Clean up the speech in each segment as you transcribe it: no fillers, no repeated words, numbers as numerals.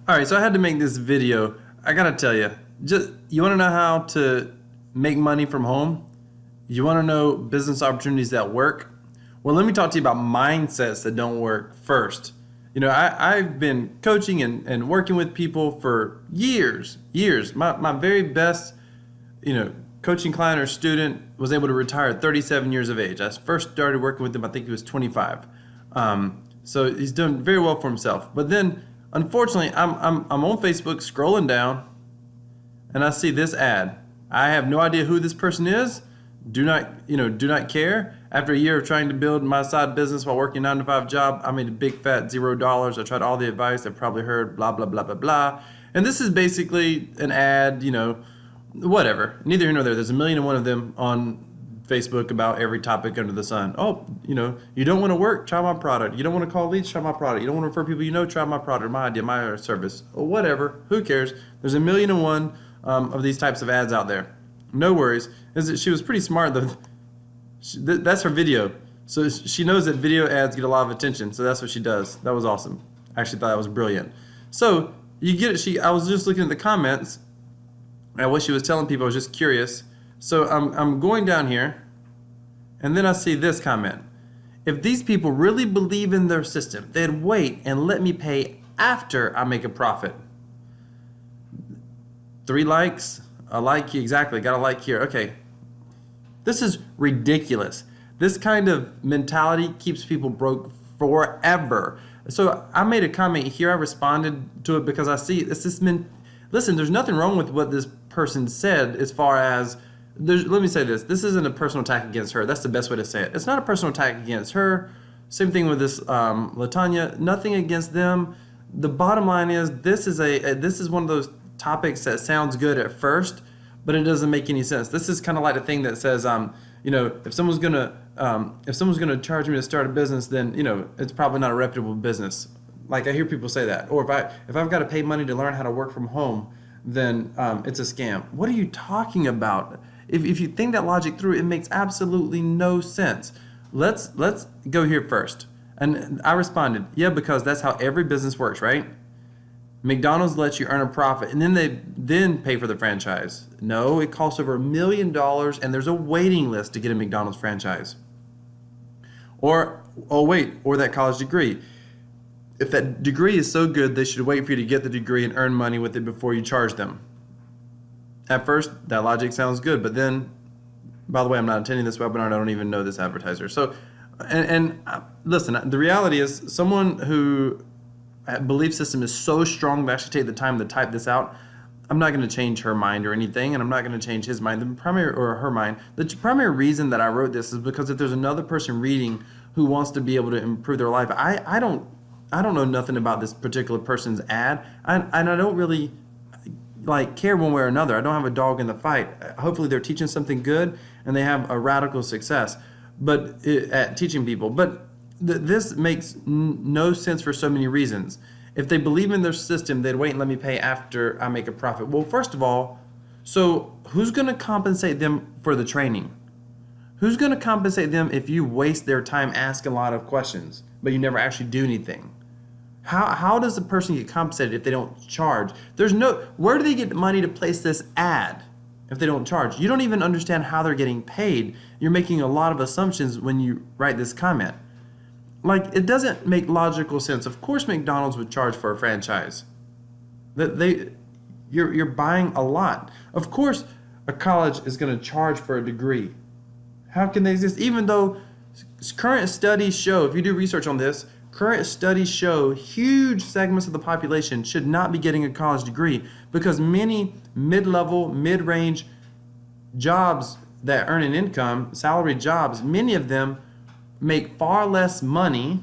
All right, so I had to make this video. I gotta tell you, just you want to know how to make money from home? You want to know business opportunities that work? Well, let me talk to you about mindsets that don't work first. I've been coaching and working with people for years. My very best, coaching client or student was able to retire at 37 years of age. I first started working with him, I think he was 25. So he's done very well for himself. But then, unfortunately, I'm on Facebook scrolling down, and I see this ad. I have no idea who this person is. Do not care. After a year of trying to build my side business while working a 9-to-5 job, I made a big fat $0. I tried all the advice. I've probably heard blah, blah, blah, blah, blah. And this is basically an ad, whatever. Neither here nor there. There's 1,000,001 of them on Facebook about every topic under the sun. Oh, you don't want to work? Try my product. You don't want to call leads? Try my product. You don't want to refer people? Try my product, my idea, my service. Or whatever. Who cares? There's 1,000,001 of these types of ads out there. No worries. She was pretty smart though. That's her video. So she knows that video ads get a lot of attention. So that's what she does. That was awesome. I actually thought that was brilliant. So you get it. I was just looking at the comments at what she was telling people. I was just curious. So I'm going down here, and then I see this comment. If these people really believe in their system, they'd wait and let me pay after I make a profit. 3 likes. A like, exactly. Got a like here. Okay. This is ridiculous. This kind of mentality keeps people broke forever. So I made a comment here. I responded to it because I see listen, there's nothing wrong with what this person said as far as let me say this. This isn't a personal attack against her. That's the best way to say it. It's not a personal attack against her. Same thing with this Latanya. Nothing against them. The bottom line is this is one of those topics that sounds good at first, but it doesn't make any sense. This is kind of like a thing that says, if someone's gonna charge me to start a business, then it's probably not a reputable business. Like I hear people say that. Or if I've got to pay money to learn how to work from home, then it's a scam. What are you talking about? If you think that logic through, it makes absolutely no sense. Let's go here first. And I responded, yeah, because that's how every business works, right? McDonald's lets you earn a profit, and then they pay for the franchise. No, it costs over $1 million, and there's a waiting list to get a McDonald's franchise. Or that college degree. If that degree is so good, they should wait for you to get the degree and earn money with it before you charge them. At first, that logic sounds good, but then, by the way, I'm not attending this webinar. I don't even know this advertiser. So, listen, the reality is someone who belief system is so strong to actually take the time to type this out. I'm not going to change her mind or anything, and I'm not going to change his mind. The primary reason that I wrote this is because if there's another person reading who wants to be able to improve their life, I don't know nothing about this particular person's ad, and I don't really care one way or another. I don't have a dog in the fight. Hopefully they're teaching something good and they have a radical success, at teaching people. But this makes no sense for so many reasons. If they believe in their system, they'd wait and let me pay after I make a profit. Well, first of all, so who's going to compensate them for the training? Who's going to compensate them if you waste their time asking a lot of questions, but you never actually do anything? How does the person get compensated if they don't charge? Where do they get money to place this ad if they don't charge? You don't even understand how they're getting paid. You're making a lot of assumptions when you write this comment. It doesn't make logical sense. Of course McDonald's would charge for a franchise. You're buying a lot. Of course a college is going to charge for a degree. How can they exist? Even though current studies show, if you do research on this, current studies show huge segments of the population should not be getting a college degree because many mid-level, mid-range jobs that earn an income, salaried jobs, many of them make far less money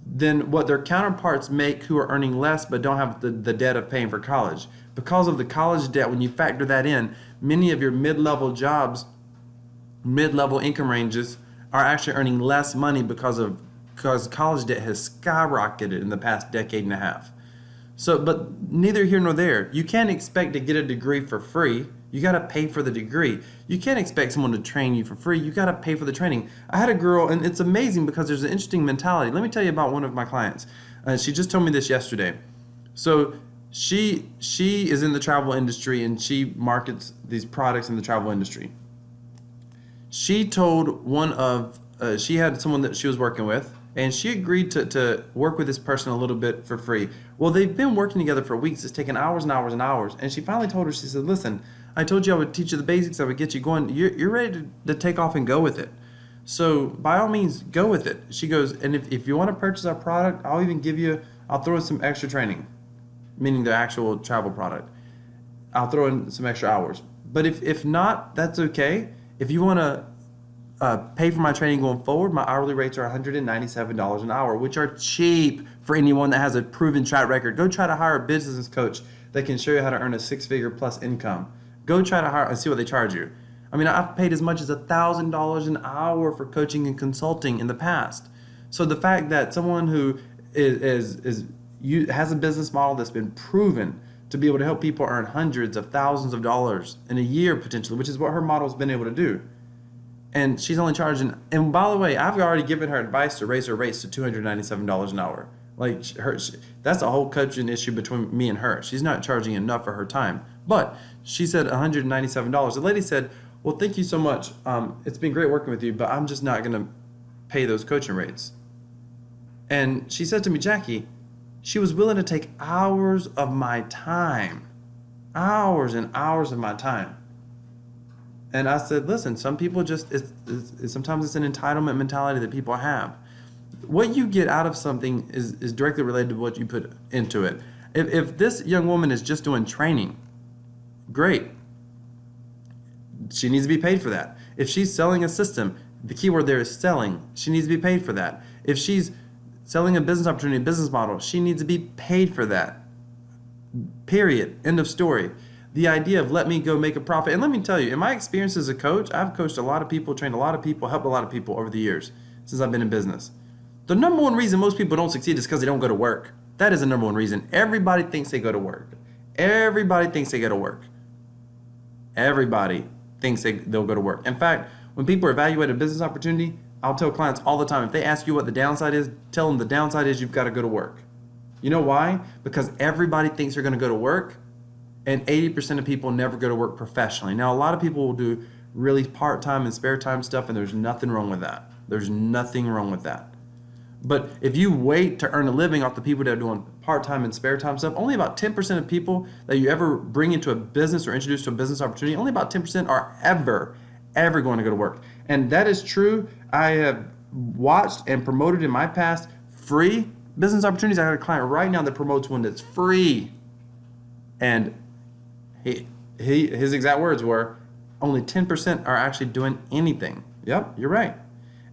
than what their counterparts make who are earning less but don't have the debt of paying for college. Because of the college debt, when you factor that in, many of your mid-level jobs, mid-level income ranges are actually earning less money because college debt has skyrocketed in the past decade and a half. So, but neither here nor there. You can't expect to get a degree for free. You got to pay for the degree. You can't expect someone to train you for free. You got to pay for the training. I had a girl, and it's amazing because there's an interesting mentality. Let me tell you about one of my clients. She just told me this yesterday. So she is in the travel industry and she markets these products in the travel industry. She told she had someone that she was working with, and she agreed to work with this person a little bit for free. Well, they've been working together for weeks. It's taken hours and hours and hours. And she finally told her, she said, listen, I told you I would teach you the basics. I would get you going. You're ready to take off and go with it. So by all means, go with it. She goes, and if you want to purchase our product, I'll throw in some extra training, meaning the actual travel product. I'll throw in some extra hours. But if not, that's okay. If you want to pay for my training going forward, my hourly rates are $197 an hour, which are cheap for anyone that has a proven track record. Go try to hire a business coach that can show you how to earn a six-figure plus income. Go try to hire and see what they charge you. I mean, I've paid as much as $1,000 an hour for coaching and consulting in the past. So the fact that someone who has a business model that's been proven to be able to help people earn hundreds of thousands of dollars in a year potentially, which is what her model's been able to do. And she's only charging, and by the way, I've already given her advice to raise her rates to $297 an hour. Like that's a whole coaching issue between me and her. She's not charging enough for her time. But she said $197. The lady said, well, thank you so much. It's been great working with you, but I'm just not going to pay those coaching rates. And she said to me, Jackie, she was willing to take hours of my time, hours and hours of my time. And I said, listen, some people sometimes it's an entitlement mentality that people have. What you get out of something is directly related to what you put into it. If this young woman is just doing training, great. She needs to be paid for that. If she's selling a system, the key word there is selling. She needs to be paid for that. If she's selling a business opportunity, a business model, she needs to be paid for that. Period. End of story. The idea of let me go make a profit. And let me tell you, in my experience as a coach, I've coached a lot of people, trained a lot of people, helped a lot of people over the years since I've been in business. The number one reason most people don't succeed is because they don't go to work. That is the number one reason. Everybody thinks they go to work. Everybody thinks they go to work. Everybody thinks they'll go to work. In fact, when people evaluate a business opportunity, I'll tell clients all the time, if they ask you what the downside is, tell them the downside is you've got to go to work. You know why? Because everybody thinks they're going to go to work, and 80% of people never go to work professionally. Now, a lot of people will do really part-time and spare time stuff, and there's nothing wrong with that. There's nothing wrong with that. But if you wait to earn a living off the people that are doing part-time and spare time stuff, only about 10% of people that you ever bring into a business or introduce to a business opportunity, only about 10% are ever going to go to work. And that is true. I have watched and promoted in my past free business opportunities. I have a client right now that promotes one that's free. And his exact words were, only 10% are actually doing anything. Yep, you're right.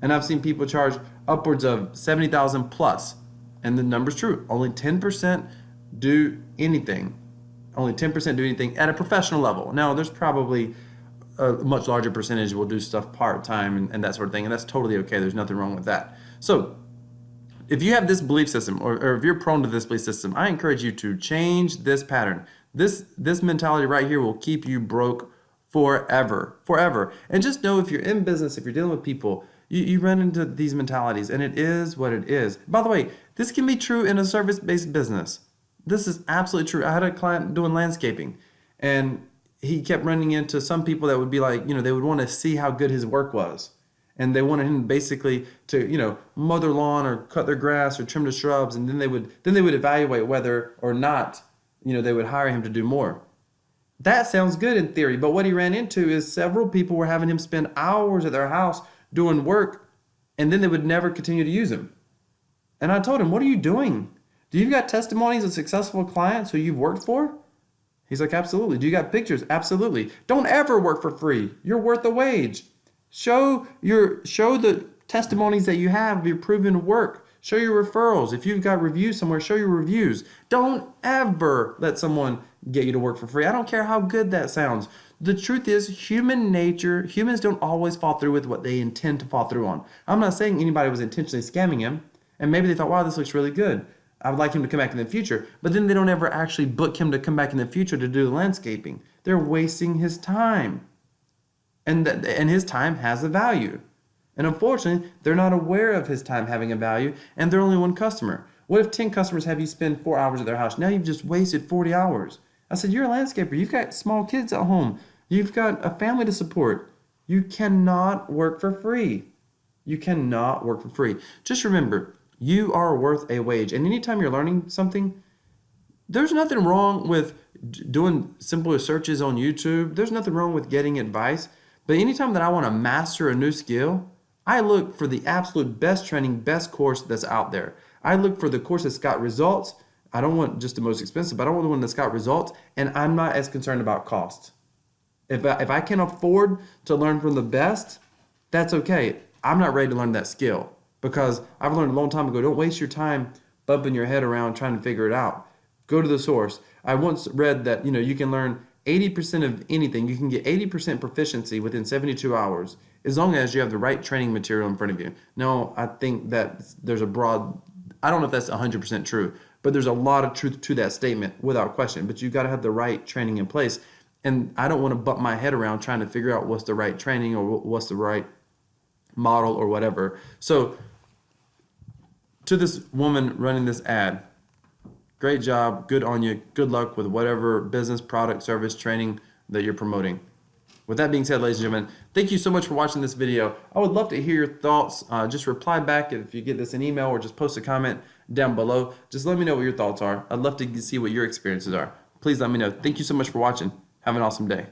And I've seen people charge upwards of $70,000 plus, and the number's true. Only 10% do anything. Only 10% do anything at a professional level. Now, there's probably a much larger percentage will do stuff part-time and that sort of thing, and that's totally okay. There's nothing wrong with that. So if you have this belief system, or if you're prone to this belief system, I encourage you to change this pattern. This mentality right here will keep you broke forever. And just know, if you're in business, if you're dealing with people, you run into these mentalities, and it is what it is. By the way, this can be true in a service-based business. This is absolutely true. I had a client doing landscaping, and he kept running into some people that would be like, they would want to see how good his work was. And they wanted him basically to, mow their lawn or cut their grass or trim the shrubs. And then they would evaluate whether or not, they would hire him to do more. That sounds good in theory, but what he ran into is several people were having him spend hours at their house doing work, and then they would never continue to use him. And I told him, what are you doing? Do you got testimonies of successful clients who you've worked for? He's like, absolutely. Do you got pictures? Absolutely. Don't ever work for free. You're worth a wage. Show the testimonies that you have of your proven work. Show your referrals. If you've got reviews somewhere, show your reviews. Don't ever let someone get you to work for free. I don't care how good that sounds. The truth is, human nature, humans don't always fall through with what they intend to fall through on. I'm not saying anybody was intentionally scamming him, and maybe they thought, wow, this looks really good. I would like him to come back in the future. But then they don't ever actually book him to come back in the future to do the landscaping. They're wasting his time. And his time has a value. And unfortunately, they're not aware of his time having a value, and they're only one customer. What if 10 customers have you spend 4 hours at their house? Now you've just wasted 40 hours. I said, you're a landscaper. You've got small kids at home. You've got a family to support. You cannot work for free. You cannot work for free. Just remember, you are worth a wage. And anytime you're learning something, there's nothing wrong with doing simpler searches on YouTube. There's nothing wrong with getting advice. But anytime that I want to master a new skill, I look for the absolute best training, best course that's out there. I look for the course that's got results. I don't want just the most expensive, but I want the one that's got results, and I'm not as concerned about cost. If I can afford to learn from the best, that's okay. I'm not ready to learn that skill because I've learned a long time ago, don't waste your time bumping your head around trying to figure it out. Go to the source. I once read that, you can learn 80% of anything. You can get 80% proficiency within 72 hours as long as you have the right training material in front of you. Now, I think that there's I don't know if that's 100% true, but there's a lot of truth to that statement without question. But you've got to have the right training in place. And I don't want to bump my head around trying to figure out what's the right training or what's the right model or whatever. So to this woman running this ad, great job, good on you, good luck with whatever business, product, service, training that you're promoting. With that being said, ladies and gentlemen, thank you so much for watching this video. I would love to hear your thoughts. Just reply back if you get this in email or just post a comment down below. Just let me know what your thoughts are. I'd love to see what your experiences are. Please let me know. Thank you so much for watching. Have an awesome day.